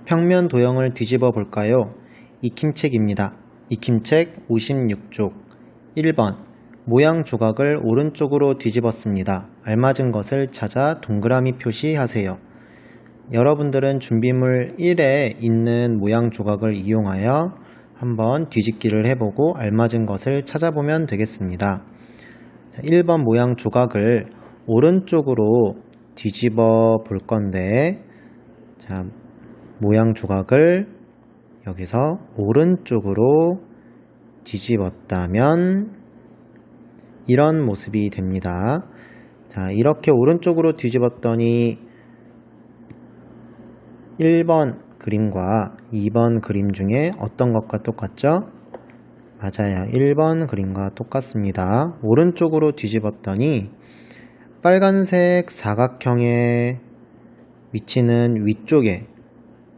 평면 도형을 뒤집어 볼까요? 익힘책입니다. 익힘책 56쪽 1번 모양 조각을 오른쪽으로 뒤집었습니다. 알맞은 것을 찾아 동그라미 표시하세요. 여러분들은 준비물 1에 있는 모양 조각을 이용하여 한번 뒤집기를 해보고 알맞은 것을 찾아보면 되겠습니다. 1번 모양 조각을 오른쪽으로 뒤집어 볼 건데, 모양 조각을 여기서 오른쪽으로 뒤집었다면 이런 모습이 됩니다. 이렇게 오른쪽으로 뒤집었더니 1번 그림과 2번 그림 중에 어떤 것과 똑같죠? 맞아요. 1번 그림과 똑같습니다. 오른쪽으로 뒤집었더니 빨간색 사각형의 위치는 위쪽에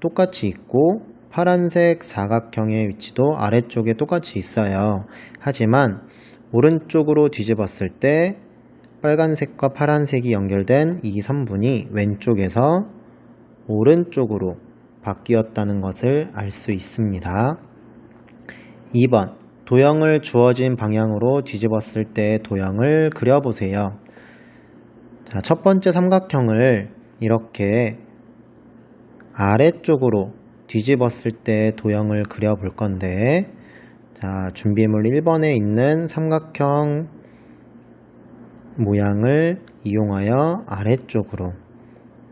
똑같이 있고 파란색 사각형의 위치도 아래쪽에 똑같이 있어요. 하지만 오른쪽으로 뒤집었을 때 빨간색과 파란색이 연결된 이 선분이 왼쪽에서 오른쪽으로 바뀌었다는 것을 알 수 있습니다. 2번 도형을 주어진 방향으로 뒤집었을 때 도형을 그려보세요. 첫 번째 삼각형을 이렇게 아래쪽으로 뒤집었을 때 도형을 그려볼 건데, 준비물 1번에 있는 삼각형 모양을 이용하여 아래쪽으로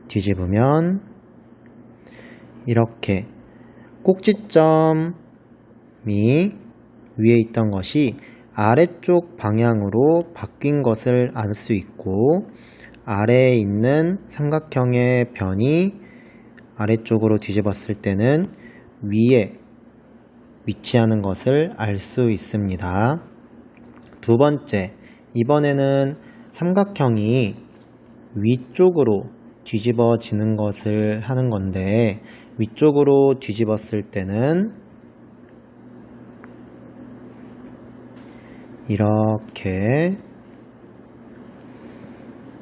뒤집으면 이렇게 꼭지점이 위에 있던 것이 아래쪽 방향으로 바뀐 것을 알 수 있고, 아래에 있는 삼각형의 변이 아래쪽으로 뒤집었을 때는 위에 위치하는 것을 알 수 있습니다. 두 번째, 이번에는 삼각형이 위쪽으로 뒤집어지는 것을 하는 건데, 위쪽으로 뒤집었을 때는 이렇게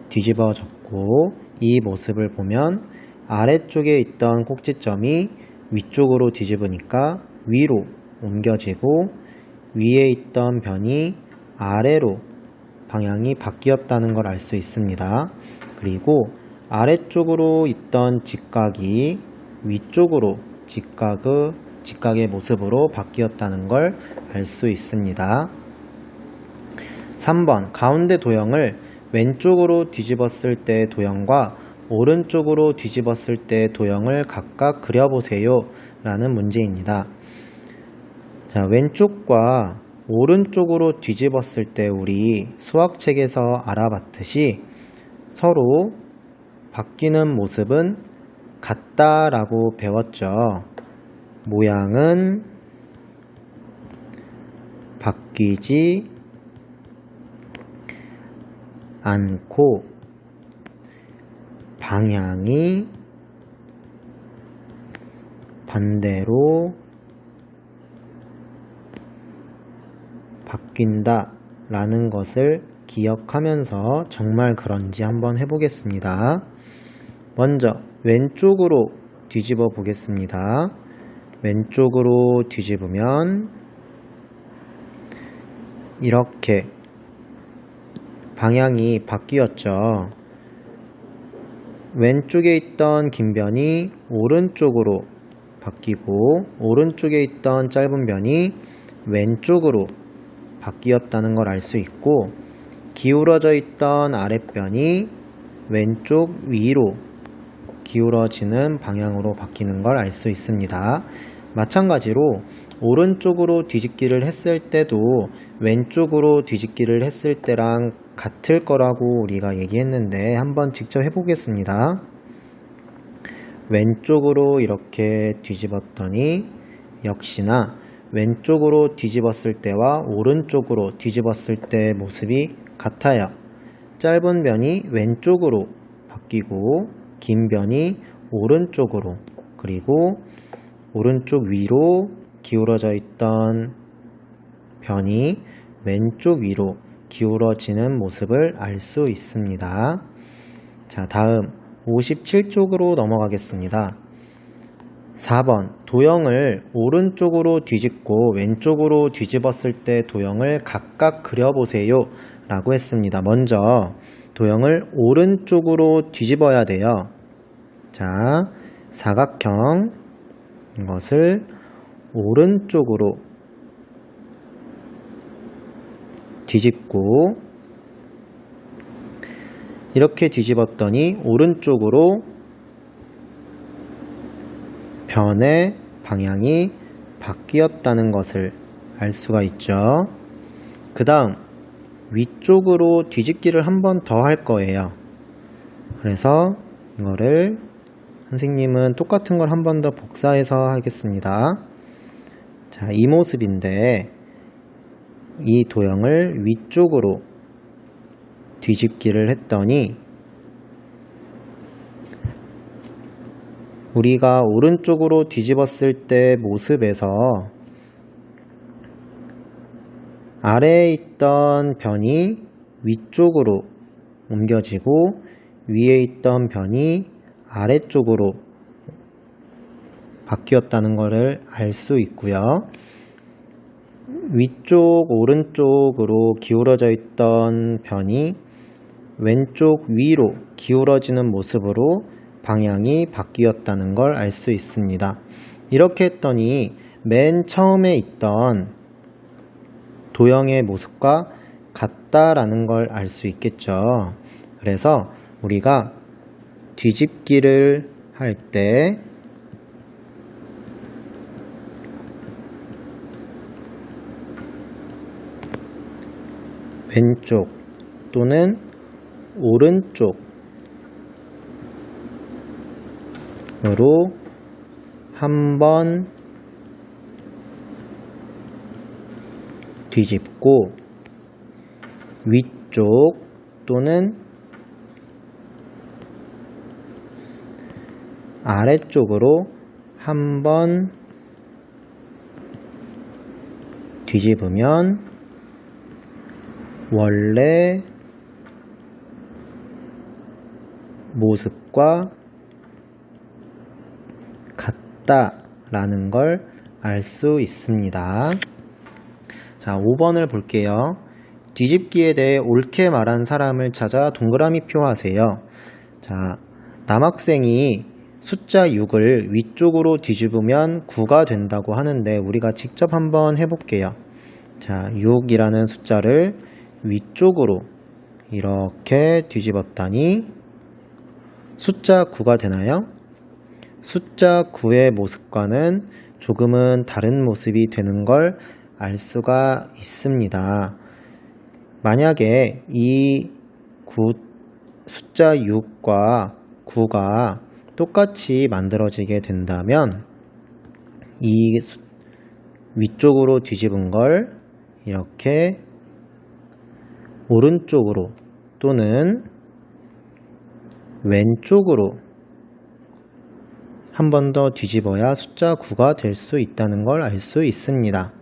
뒤집어졌고, 이 모습을 보면 아래쪽에 있던 꼭지점이 위쪽으로 뒤집으니까 위로 옮겨지고, 위에 있던 변이 아래로 방향이 바뀌었다는 걸 알 수 있습니다. 그리고 아래쪽으로 있던 직각이 위쪽으로 직각의 모습으로 바뀌었다는 걸 알 수 있습니다. 3번 가운데 도형을 왼쪽으로 뒤집었을 때 도형과 오른쪽으로 뒤집었을 때 도형을 각각 그려보세요 라는 문제입니다. 왼쪽과 오른쪽으로 뒤집었을 때 우리 수학책에서 알아봤듯이 서로 바뀌는 모습은 같다라고 배웠죠. 모양은 바뀌지 않고 방향이 반대로 바뀐다 라는 것을 기억하면서 정말 그런지 한번 해보겠습니다. 먼저 왼쪽으로 뒤집어 보겠습니다. 왼쪽으로 뒤집으면 이렇게 방향이 바뀌었죠. 왼쪽에 있던 긴 변이 오른쪽으로 바뀌고, 오른쪽에 있던 짧은 변이 왼쪽으로 바뀌었다는 걸 알 수 있고, 기울어져 있던 아랫변이 왼쪽 위로 기울어지는 방향으로 바뀌는 걸 알 수 있습니다. 마찬가지로 오른쪽으로 뒤집기를 했을 때도 왼쪽으로 뒤집기를 했을 때랑 같을 거라고 우리가 얘기했는데, 한번 직접 해보겠습니다. 왼쪽으로 이렇게 뒤집었더니 역시나 왼쪽으로 뒤집었을 때와 오른쪽으로 뒤집었을 때 모습이 같아요. 짧은 변이 왼쪽으로 바뀌고 긴 변이 오른쪽으로, 그리고 오른쪽 위로 기울어져 있던 변이 왼쪽 위로 기울어지는 모습을 알 수 있습니다. 다음 57쪽으로 넘어가겠습니다. 4번 도형을 오른쪽으로 뒤집고 왼쪽으로 뒤집었을 때 도형을 각각 그려보세요 라고 했습니다. 먼저 도형을 오른쪽으로 뒤집어야 돼요. 자, 사각형 이것을 오른쪽으로 뒤집고 이렇게 뒤집었더니 오른쪽으로 변의 방향이 바뀌었다는 것을 알 수가 있죠. 그 다음 위쪽으로 뒤집기를 한 번 더 할 거예요. 그래서 이거를 선생님은 똑같은 걸 한 번 더 복사해서 하겠습니다. 자, 이 모습인데 이 도형을 위쪽으로 뒤집기를 했더니 우리가 오른쪽으로 뒤집었을 때 모습에서 아래에 있던 변이 위쪽으로 옮겨지고 위에 있던 변이 아래쪽으로 바뀌었다는 것을 알 수 있고요. 위쪽 오른쪽으로 기울어져 있던 변이 왼쪽 위로 기울어지는 모습으로 방향이 바뀌었다는 걸 알 수 있습니다. 이렇게 했더니 맨 처음에 있던 도형의 모습과 같다라는 걸 알 수 있겠죠. 그래서 우리가 뒤집기를 할 때 왼쪽 또는 오른쪽으로 한번 뒤집고 위쪽 또는 아래쪽으로 한번 뒤집으면 원래 모습과 같다라는 걸 알 수 있습니다. 자, 5번을 볼게요. 뒤집기에 대해 옳게 말한 사람을 찾아 동그라미 표하세요. 자, 남학생이 숫자 6을 위쪽으로 뒤집으면 9가 된다고 하는데 우리가 직접 한번 해볼게요. 자, 6이라는 숫자를 위쪽으로 이렇게 뒤집었다니 숫자 9가 되나요? 숫자 9의 모습과는 조금은 다른 모습이 되는 걸 알 수가 있습니다. 만약에 이 숫자 6과 9가 똑같이 만들어지게 된다면 이 위쪽으로 뒤집은 걸 이렇게 오른쪽으로 또는 왼쪽으로 한 번 더 뒤집어야 숫자 9가 될 수 있다는 걸 알 수 있습니다.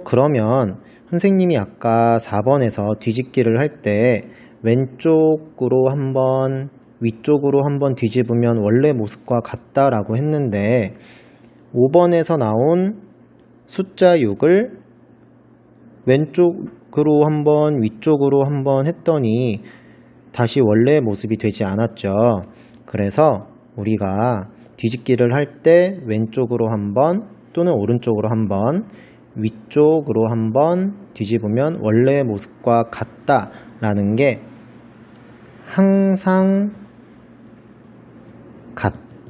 그러면 선생님이 아까 4번에서 뒤집기를 할 때 왼쪽으로 한번 위쪽으로 한번 뒤집으면 원래 모습과 같다라고 했는데 5번에서 나온 숫자 6을 왼쪽으로 한번 위쪽으로 한번 했더니 다시 원래 모습이 되지 않았죠. 그래서 우리가 뒤집기를 할 때 왼쪽으로 한번 또는 오른쪽으로 한번 위쪽으로 한번 뒤집으면 원래 모습과 같다라는 게 항상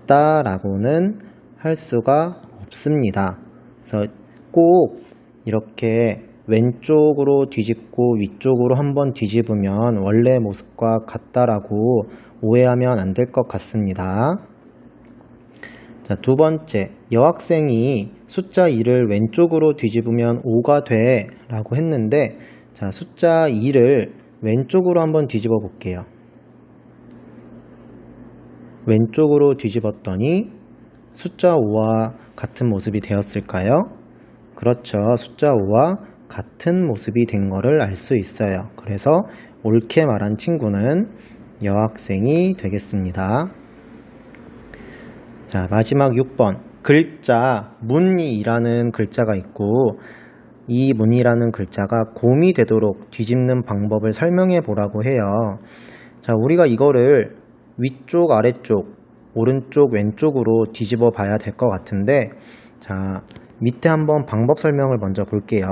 같다라고는 할 수가 없습니다. 그래서 꼭 이렇게 왼쪽으로 뒤집고 위쪽으로 한번 뒤집으면 원래 모습과 같다라고 오해하면 안 될 것 같습니다. 자, 두 번째, 여학생이 숫자 2를 왼쪽으로 뒤집으면 5가 돼 라고 했는데 자, 숫자 2를 왼쪽으로 한번 뒤집어 볼게요. 왼쪽으로 뒤집었더니 숫자 5와 같은 모습이 되었을까요? 그렇죠. 숫자 5와 같은 모습이 된 거를 알 수 있어요. 그래서 옳게 말한 친구는 여학생이 되겠습니다. 자, 마지막 6번. 글자 문이라는 글자가 있고 이 문이라는 글자가 곰이 되도록 뒤집는 방법을 설명해 보라고 해요. 자, 우리가 이거를 위쪽, 아래쪽, 오른쪽, 왼쪽으로 뒤집어 봐야 될 것 같은데, 자, 밑에 한번 방법 설명을 먼저 볼게요.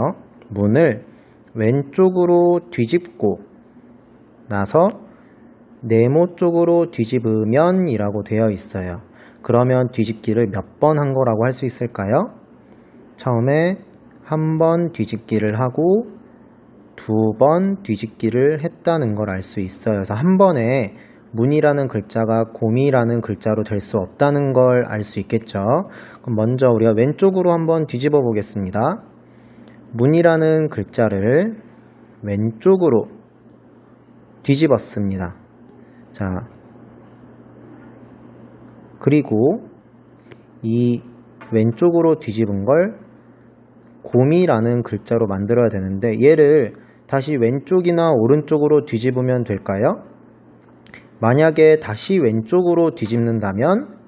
문을 왼쪽으로 뒤집고 나서 네모 쪽으로 뒤집으면 이라고 되어 있어요. 그러면 뒤집기를 몇 번 한 거라고 할 수 있을까요? 처음에 한 번 뒤집기를 하고 두 번 뒤집기를 했다는 걸 알 수 있어요. 그래서 한 번에 문이라는 글자가 곰이라는 글자로 될 수 없다는 걸 알 수 있겠죠. 그럼 먼저 우리가 왼쪽으로 한번 뒤집어 보겠습니다. 문이라는 글자를 왼쪽으로 뒤집었습니다. 자, 그리고 이 왼쪽으로 뒤집은 걸 곰이라는 글자로 만들어야 되는데 얘를 다시 왼쪽이나 오른쪽으로 뒤집으면 될까요? 만약에 다시 왼쪽으로 뒤집는다면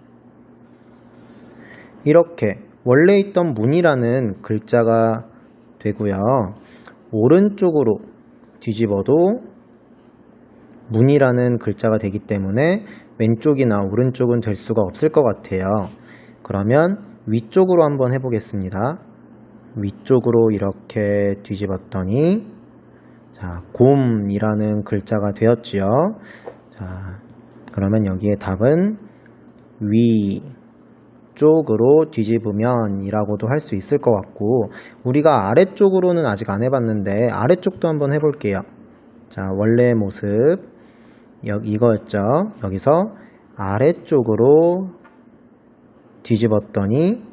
이렇게 원래 있던 문이라는 글자가 되고요. 오른쪽으로 뒤집어도 문이라는 글자가 되기 때문에 왼쪽이나 오른쪽은 될 수가 없을 것 같아요. 그러면 위쪽으로 한번 해보겠습니다. 위쪽으로 이렇게 뒤집었더니 자, 곰이라는 글자가 되었지요. 자, 그러면 여기에 답은 위쪽으로 뒤집으면 이라고도 할 수 있을 것 같고, 우리가 아래쪽으로는 아직 안 해봤는데 아래쪽도 한번 해볼게요. 자, 원래 모습 이거였죠. 여기서 아래쪽으로 뒤집었더니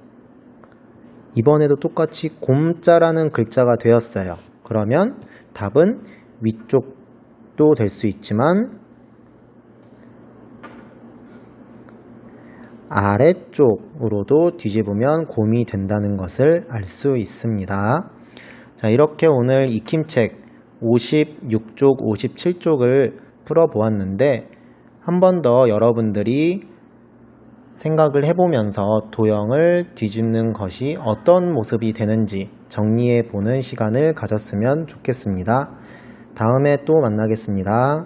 이번에도 똑같이 곰자라는 글자가 되었어요. 그러면 답은 위쪽도 될 수 있지만 아래쪽으로도 뒤집으면 곰이 된다는 것을 알 수 있습니다. 자, 이렇게 오늘 익힘책 56쪽, 57쪽을 풀어보았는데 한 번 더 여러분들이 생각을 해보면서 도형을 뒤집는 것이 어떤 모습이 되는지 정리해 보는 시간을 가졌으면 좋겠습니다. 다음에 또 만나겠습니다.